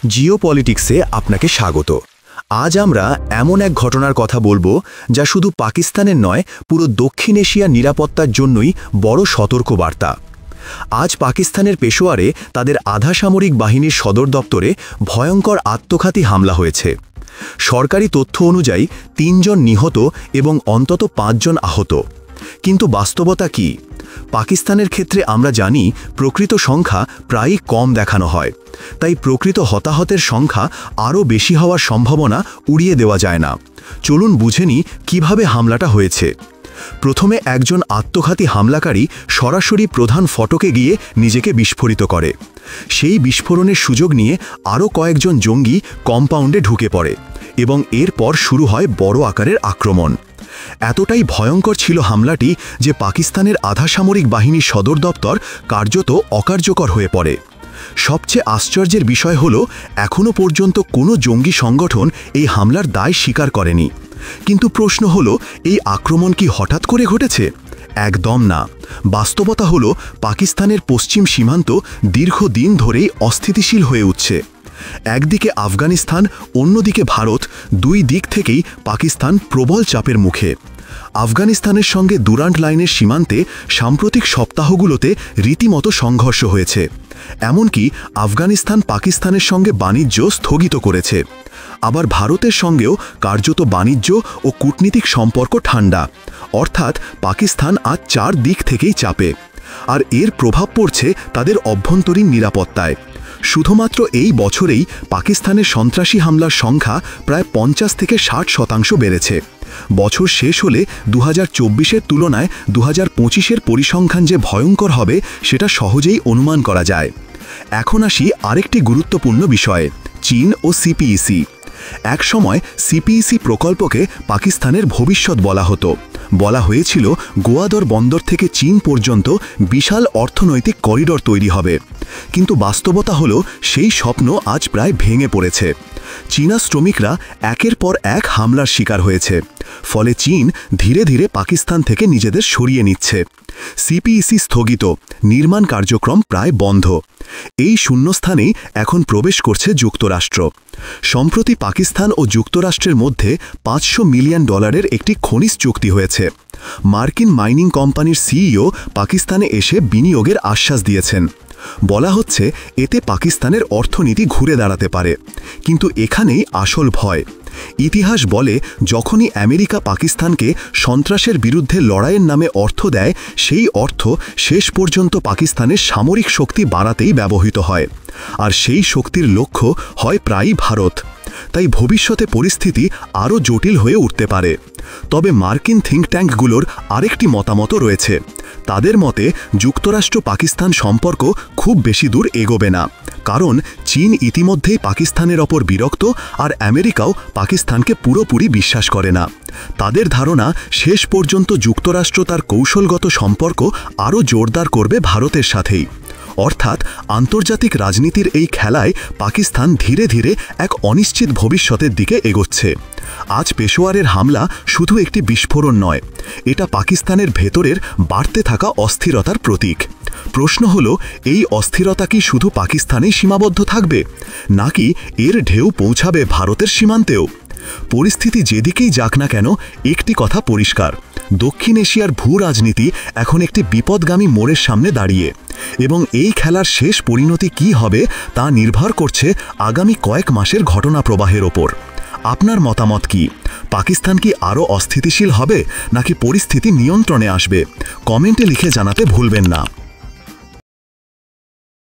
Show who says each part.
Speaker 1: জিওপলিটিক্সে আপনাকে স্বাগত। আজ আমরা এমন এক ঘটনার কথা বলবো যা শুধু পাকিস্তানের নয়, পুরো দক্ষিণ এশিয়ার নিরাপত্তার জন্যই বড় সতর্কবার্তা। আজ পাকিস্তানের পেশোয়ারে তাদের আধা সামরিক বাহিনীর সদর দপ্তরে ভয়ঙ্কর আত্মঘাতী হামলা হয়েছে। সরকারি তথ্য অনুযায়ী ৩ জন নিহত এবং অন্তত ৫ জন আহত। কিন্তু বাস্তবতা কি? পাকিস্তানের ক্ষেত্রে আমরা জানি প্রকৃত সংখ্যা প্রায়ই কম দেখানো হয়, তাই প্রকৃত হতাহতের সংখ্যা আরও বেশি হওয়ার সম্ভাবনা উড়িয়ে দেওয়া যায় না। চলুন বুঝে নিই কিভাবে হামলাটা হয়েছে। প্রথমে একজন আত্মঘাতী হামলাকারী সরাসরি প্রধান ফটকে গিয়ে নিজেকে বিস্ফোরিত করে। সেই বিস্ফোরণের সুযোগ নিয়ে আরও কয়েকজন জঙ্গি কম্পাউন্ডে ঢুকে পড়ে এবং এরপর শুরু হয় বড় আকারের আক্রমণ। এতটাই ভয়ঙ্কর ছিল হামলাটি যে পাকিস্তানের আধা সামরিক বাহিনীর সদর দপ্তর কার্যত অকার্যকর হয়ে পড়ে। সবচেয়ে আশ্চর্যের বিষয় হল, এখনও পর্যন্ত কোনো জঙ্গি সংগঠন এই হামলার দায় স্বীকার করেনি। কিন্তু প্রশ্ন হল, এই আক্রমণ কি হঠাৎ করে ঘটেছে? একদম না। বাস্তবতা হল, পাকিস্তানের পশ্চিম সীমান্ত দীর্ঘদিন ধরেই অস্থিতিশীল হয়ে উঠছে। একদিকে আফগানিস্তান, অন্যদিকে ভারত, দুই দিক থেকেই পাকিস্তান প্রবল চাপের মুখে। আফগানিস্তানের সঙ্গে দুরান্ট লাইনের সীমান্তে সাম্প্রতিক সপ্তাহগুলোতে রীতিমতো সংঘর্ষ হয়েছে। এমনকি আফগানিস্তান পাকিস্তানের সঙ্গে বাণিজ্য স্থগিত করেছে। আবার ভারতের সঙ্গেও কার্যত বাণিজ্য ও কূটনীতিক সম্পর্ক ঠান্ডা। অর্থাৎ পাকিস্তান আজ ৪ দিক থেকেই চাপে। আর এর প্রভাব পড়ছে তাদের অভ্যন্তরীণ নিরাপত্তায়। শুধুমাত্র এই বছরেই পাকিস্তানের সন্ত্রাসী হামলার সংখ্যা প্রায় ৫০ থেকে ৬০% বেড়েছে। বছর শেষ হলে ২০২৪-এর তুলনায় ২০২৫-এর পরিসংখ্যান যে ভয়ঙ্কর হবে সেটা সহজেই অনুমান করা যায়। এখন আসি আরেকটি গুরুত্বপূর্ণ বিষয়ে, চীন ও সিপিইসি। একসময় সিপিইসি প্রকল্পকে পাকিস্তানের ভবিষ্যৎ বলা হতো। বলা হয়েছিল গোয়াদর বন্দর থেকে চীন পর্যন্ত বিশাল অর্থনৈতিক করিডর তৈরি হবে। কিন্তু বাস্তবতা হলো, সেই স্বপ্ন আজ প্রায় ভেঙে পড়েছে। চীনা শ্রমিকরা একের পর এক হামলার শিকার হয়েছে। ফলে চীন ধীরে ধীরে পাকিস্তান থেকে নিজেদের সরিয়ে নিচ্ছে। সিপিইসি স্থগিত, নির্মাণ কার্যক্রম প্রায় বন্ধ। এই শূন্যস্থানেই এখন প্রবেশ করছে যুক্তরাষ্ট্র। সম্প্রতি পাকিস্তান ও যুক্তরাষ্ট্রের মধ্যে $৫০০ মিলিয়ন একটি খনিজ চুক্তি হয়েছে। মার্কিন মাইনিং কোম্পানির সিইও পাকিস্তানে এসে বিনিয়োগের আশ্বাস দিয়েছেন। বলা হচ্ছে এতে পাকিস্তানের অর্থনীতি ঘুরে দাঁড়াতে পারে। কিন্তু এখানেই আসল ভয়। ইতিহাস বলে, যখনই আমেরিকা পাকিস্তানকে সন্ত্রাসের বিরুদ্ধে লড়াইয়ের নামে অর্থ দেয়, সেই অর্থ শেষ পর্যন্ত পাকিস্তানের সামরিক শক্তি বাড়াতেই ব্যবহৃত হয়। আর সেই শক্তির লক্ষ্য হয় প্রায়ই ভারত। তাই ভবিষ্যতে পরিস্থিতি আরও জটিল হয়ে উঠতে পারে। তবে মার্কিন থিঙ্ক ট্যাঙ্কগুলোর আরেকটি মতামত রয়েছে। তাদের মতে যুক্তরাষ্ট্র পাকিস্তান সম্পর্ক খুব বেশি দূর এগোবে না, কারণ চীন ইতিমধ্যেই পাকিস্তানের ওপর বিরক্ত, আর আমেরিকাও পাকিস্তানকে পুরোপুরি বিশ্বাস করে না। তাদের ধারণা, শেষ পর্যন্ত যুক্তরাষ্ট্র তার কৌশলগত সম্পর্ক আরও জোরদার করবে ভারতের সাথেই। অর্থাৎ আন্তর্জাতিক রাজনীতির এই খেলায় পাকিস্তান ধীরে ধীরে এক অনিশ্চিত ভবিষ্যতের দিকে এগোচ্ছে। আজ পেশোয়ারের হামলা শুধু একটি বিস্ফোরণ নয়, এটা পাকিস্তানের ভেতরের বাড়তে থাকা অস্থিরতার প্রতীক। প্রশ্ন হলো, এই অস্থিরতা কি শুধু পাকিস্তানেই সীমাবদ্ধ থাকবে, নাকি এর ঢেউ পৌঁছাবে ভারতের সীমান্তেও? পরিস্থিতি যেদিকেই যাক না কেন, একটি কথা পরিষ্কার, দক্ষিণ এশিয়ার ভূ রাজনীতি এখন একটি বিপদগামী মোড়ের সামনে দাঁড়িয়ে। এবং এই খেলার শেষ পরিণতি কী হবে তা নির্ভর করছে আগামী কয়েক মাসের ঘটনা প্রবাহের ওপর। আপনার মতামত কি? পাকিস্তান কি আরও অস্থিতিশীল হবে, নাকি পরিস্থিতি নিয়ন্ত্রণে আসবে? কমেন্টে লিখে জানাতে ভুলবেন না।